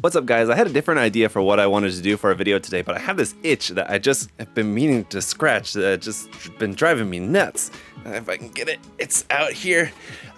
What's up, guys? I had a different idea for what I wanted to do for a video today, but I have this itch that I just have been meaning to scratch that just been driving me nuts. If I can get it, it's out here.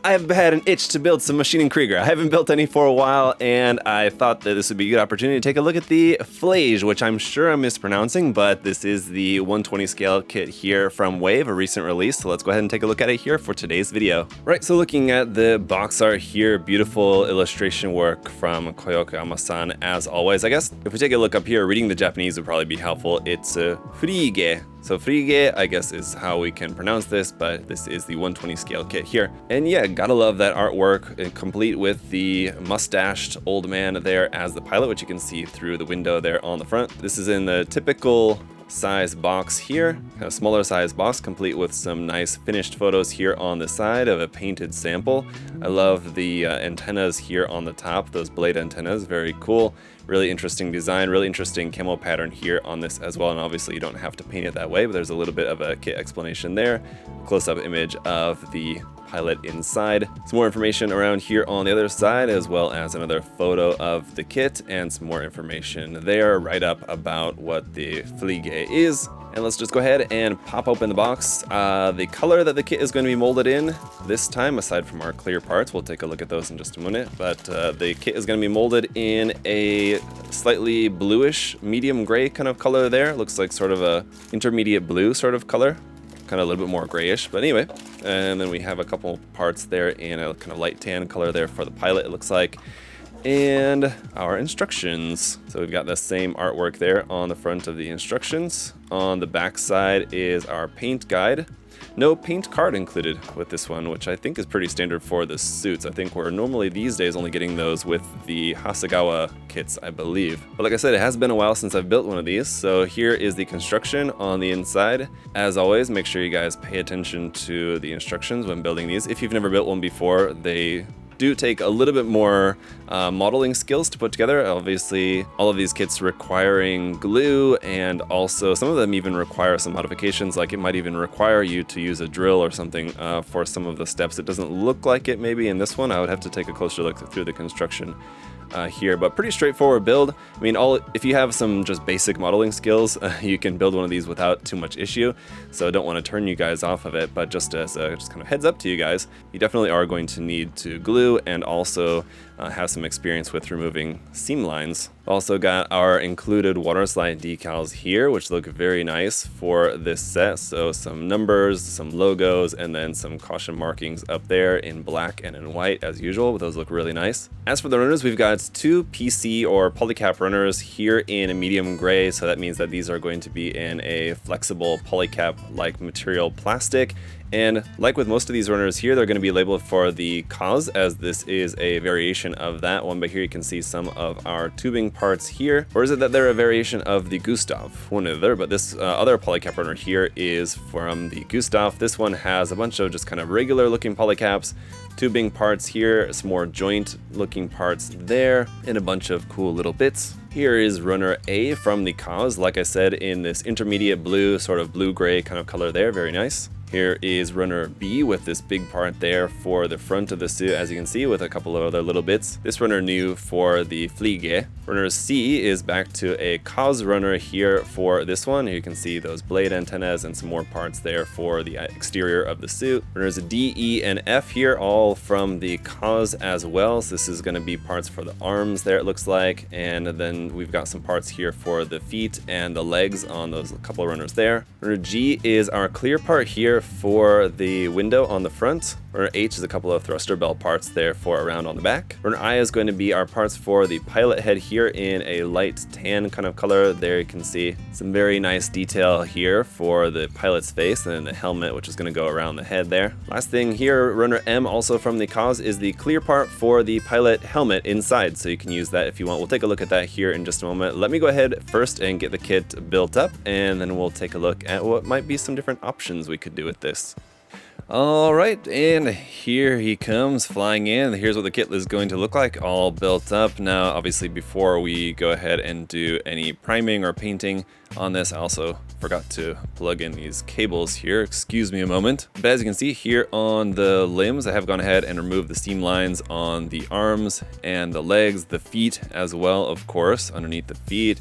I've had an itch to build some Maschinen Krieger. I haven't built any for a while, and I thought that this would be a good opportunity to take a look at the Fliege, which I'm sure I'm mispronouncing, but this is the 120 scale kit here from Wave, a recent release, so let's go ahead and take a look at it here for today's video. Right, so looking at the box art here, beautiful illustration work from Koyokoyama-san as always. I guess if we take a look up here, reading the Japanese would probably be helpful. It's Fliege. So Fliege, I guess, is how we can pronounce this, but this is the 120 scale kit here. And yeah, gotta love that artwork, complete with the mustached old man there as the pilot, which you can see through the window there on the front. This is in the typical size box here, kind of smaller size box, complete with some nice finished photos here on the side of a painted sample. I love the antennas here on the top, those blade antennas, very cool. Really interesting design, really interesting camo pattern here on this as well, and obviously you don't have to paint it that way, but there's a little bit of a kit explanation there. Close-up image of the pilot inside. Some more information around here on the other side, as well as another photo of the kit and some more information there, right up about what the Fliege is. And let's just go ahead and pop open the box. The color that the kit is going to be molded in this time, aside from our clear parts, we'll take a look at those in just a minute, but the kit is going to be molded in a slightly bluish, medium gray kind of color there. It looks like sort of a intermediate blue sort of color, kind of a little bit more grayish, but anyway. And then we have a couple parts there in a kind of light tan color there for the pilot, it looks like. And our instructions. So we've got the same artwork there on the front of the instructions. On the back side is our paint guide. No paint card included with this one, which I think is pretty standard for the suits. I think we're normally these days only getting those with the Hasegawa kits, I believe. But like I said, it has been a while since I've built one of these. So here is the construction on the inside. As always, make sure you guys pay attention to the instructions when building these. If you've never built one before, they do take a little bit more modeling skills to put together. Obviously, all of these kits requiring glue, and also some of them even require some modifications, like it might even require you to use a drill or something for some of the steps. It doesn't look like it maybe in this one. I would have to take a closer look through the construction here, but pretty straightforward build. I mean, if you have some just basic modeling skills, you can build one of these without too much issue. So I don't want to turn you guys off of it, but just as a just kind of heads up to you guys, you definitely are going to need to glue and also have some experience with removing seam lines. Also got our included water slide decals here, which look very nice for this set. So some numbers, some logos, and then some caution markings up there in black and in white as usual. Those look really nice. As for the runners, we've got two PC or polycap runners here in a medium gray. So that means that these are going to be in a flexible polycap-like material plastic. And like with most of these runners here, they're going to be labeled for the cause, as this is a variation of that one. But here you can see some of our tubing parts here. Or is it that they're a variation of the Gustav? One or the other, but this other polycap runner here is from the Gustav. This one has a bunch of just kind of regular looking polycaps, tubing parts here, some more joint looking parts there, and a bunch of cool little bits. Here is runner A from the cause, like I said, in this intermediate blue, sort of blue-gray kind of color there, very nice. Here is runner B with this big part there for the front of the suit, as you can see, with a couple of other little bits. This runner new for the Fliege. Runner C is back to a cause runner here for this one. Here you can see those blade antennas and some more parts there for the exterior of the suit. Runners D, E, and F here, all from the cause as well. So this is going to be parts for the arms there, it looks like. And then we've got some parts here for the feet and the legs on those couple of runners there. Runner G is our clear part here for the window on the front. Runner H is a couple of thruster bell parts there for around on the back. Runner I is going to be our parts for the pilot head here in a light tan kind of color. There you can see some very nice detail here for the pilot's face, and then the helmet, which is going to go around the head there. Last thing here, runner M, also from the cause, is the clear part for the pilot helmet inside, so you can use that if you want. We'll take a look at that here in just a moment. Let me go ahead first and get the kit built up, and then we'll take a look at what might be some different options we could do with this. All right, and here he comes flying in. Here's what the kit is going to look like, all built up. Now, obviously, before we go ahead and do any priming or painting on this, I also forgot to plug in these cables here. Excuse me a moment. But as you can see here on the limbs, I have gone ahead and removed the seam lines on the arms and the legs, the feet as well, of course, underneath the feet.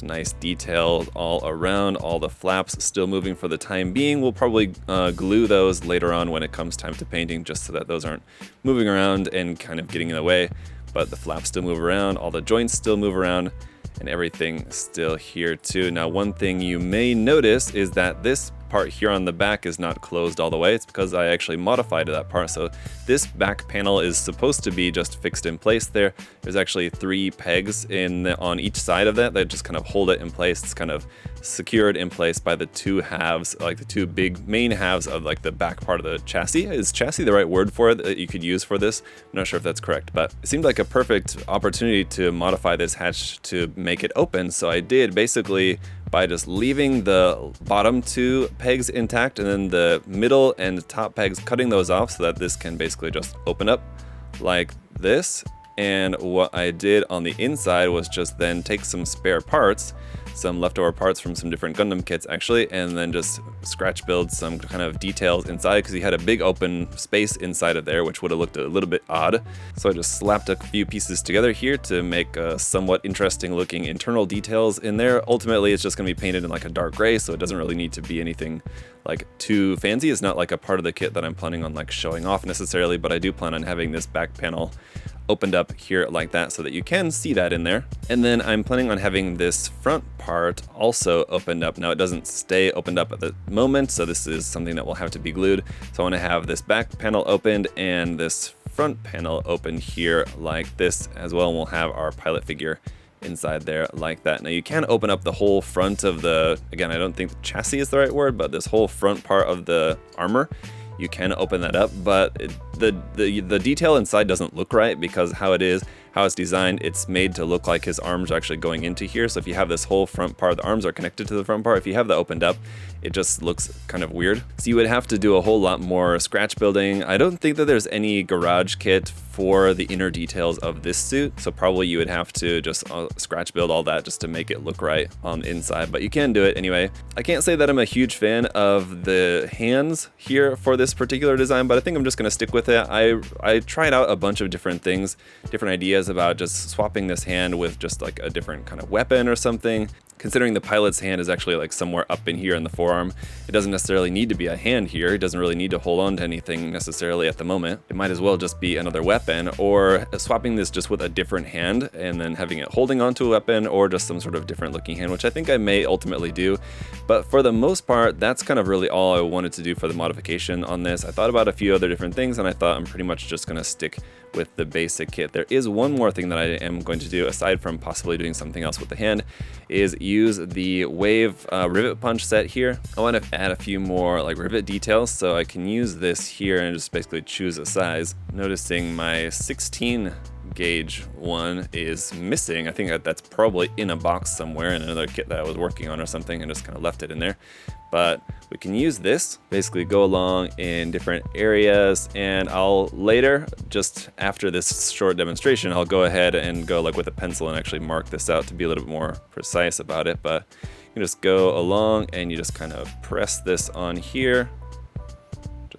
Nice detail all around, all the flaps still moving for the time being. We'll probably glue those later on when it comes time to painting, just so that those aren't moving around and kind of getting in the way. But the flaps still move around, all the joints still move around, and everything still here too. Now, one thing you may notice is that this part here on the back is not closed all the way. It's because I actually modified that part. So this back panel is supposed to be just fixed in place there. There's actually 3 pegs on each side of that just kind of hold it in place. It's kind of secured in place by the 2 halves, like the 2 big main halves of like the back part of the chassis. Is chassis the right word for it that you could use for this? I'm not sure if that's correct, but it seemed like a perfect opportunity to modify this hatch to make it open. So I did basically by just leaving the bottom 2 pegs intact and then the middle and top pegs, cutting those off so that this can basically just open up like this. And what I did on the inside was just then take some spare parts, some leftover parts from some different Gundam kits actually, and then just scratch build some kind of details inside, because he had a big open space inside of there, which would have looked a little bit odd. So I just slapped a few pieces together here to make somewhat interesting looking internal details in there. Ultimately, it's just going to be painted in like a dark gray, so it doesn't really need to be anything like too fancy. It's not like a part of the kit that I'm planning on like showing off necessarily, but I do plan on having this back panel opened up here like that so that you can see that in there. And then I'm planning on having this front part also opened up. Now it doesn't stay opened up at the moment, so this is something that will have to be glued. So I want to have this back panel opened and this front panel open here like this as well. And we'll have our pilot figure inside there like that. Now you can open up the whole front of the, again, I don't think chassis is the right word, but this whole front part of the armor, you can open that up, but the detail inside doesn't look right, because how it's designed, it's made to look like his arms are actually going into here. So if you have this whole front part, the arms are connected to the front part. If you have that opened up, it just looks kind of weird. So you would have to do a whole lot more scratch building. I don't think that there's any garage kit for the inner details of this suit, so probably you would have to just scratch build all that just to make it look right on the inside, but you can do it anyway. I can't say that I'm a huge fan of the hands here for this particular design, but I think I'm just going to stick with it. I tried out a bunch of different things, different ideas about just swapping this hand with just like a different kind of weapon or something. Considering the pilot's hand is actually like somewhere up in here in the forearm, it doesn't necessarily need to be a hand here. It doesn't really need to hold on to anything necessarily at the moment. It might as well just be another weapon, or swapping this just with a different hand and then having it holding onto a weapon, or just some sort of different looking hand, which I think I may ultimately do. But for the most part, that's kind of really all I wanted to do for the modification on this. I thought about a few other different things, and I thought I'm pretty much just gonna stick with the basic kit. There is one more thing that I am going to do, aside from possibly doing something else with the hand, is use the wave rivet punch set here. I want to add a few more like rivet details, so I can use this here and just basically choose a size. Noticing my 16 gauge one is missing. I think that's probably in a box somewhere in another kit that I was working on or something, and just kind of left it in there. But we can use this, basically go along in different areas, and I'll later, just after this short demonstration, I'll go ahead and go like with a pencil and actually mark this out to be a little bit more precise about it. But you just go along and you just kind of press this on here,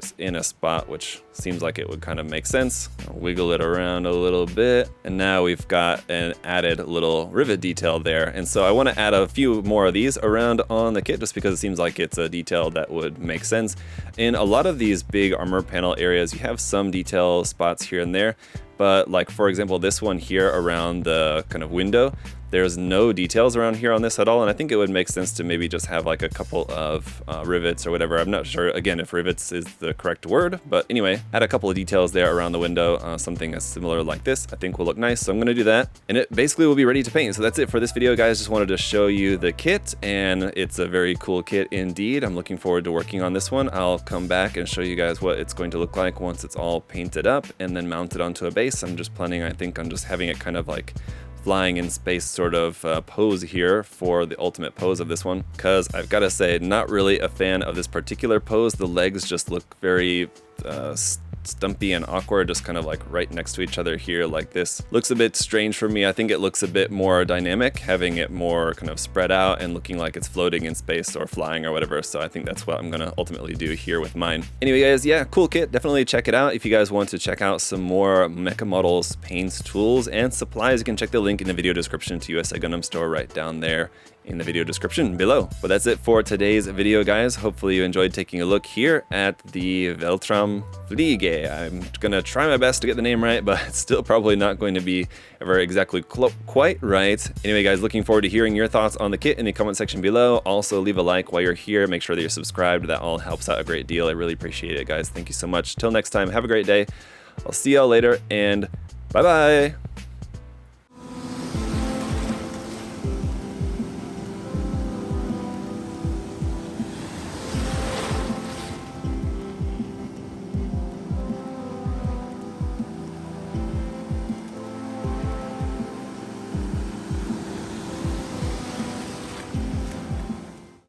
just in a spot which seems like it would kind of make sense. I'll wiggle it around a little bit, and now we've got an added little rivet detail there. And so I want to add a few more of these around on the kit, just because it seems like it's a detail that would make sense. In a lot of these big armor panel areas, you have some detail spots here and there, but like for example this one here around the kind of window, there's no details around here on this at all, and I think it would make sense to maybe just have like a couple of rivets or whatever. I'm not sure, again, if rivets is the correct word, but anyway, add a couple of details there around the window. Something as similar like this I think will look nice, so I'm gonna do that, and it basically will be ready to paint. So that's it for this video, guys. Just wanted to show you the kit, and it's a very cool kit indeed. I'm looking forward to working on this one. I'll come back and show you guys what it's going to look like once it's all painted up and then mounted onto a base. I'm just planning, I think, on just having it kind of like flying in space sort of pose here for the ultimate pose of this one, because I've got to say, not really a fan of this particular pose. The legs just look very stumpy and awkward, just kind of like right next to each other here like this. Looks a bit strange for me. I think it looks a bit more dynamic, having it more kind of spread out and looking like it's floating in space or flying or whatever. So I think that's what I'm gonna ultimately do here with mine. Anyway guys, yeah, cool kit. Definitely check it out. If you guys want to check out some more mecha models, paints, tools, and supplies, you can check the link in the video description to USA Gundam Store right down there in the video description below. But that's it for today's video, guys. Hopefully you enjoyed taking a look here at the Weltraum Fliege. I'm gonna try my best to get the name right, but it's still probably not going to be ever exactly quite right. Anyway, guys, looking forward to hearing your thoughts on the kit in the comment section below. Also, leave a like while you're here. Make sure that you're subscribed. That all helps out a great deal. I really appreciate it, guys. Thank you so much. Till next time, have a great day. I'll see y'all later, and bye-bye.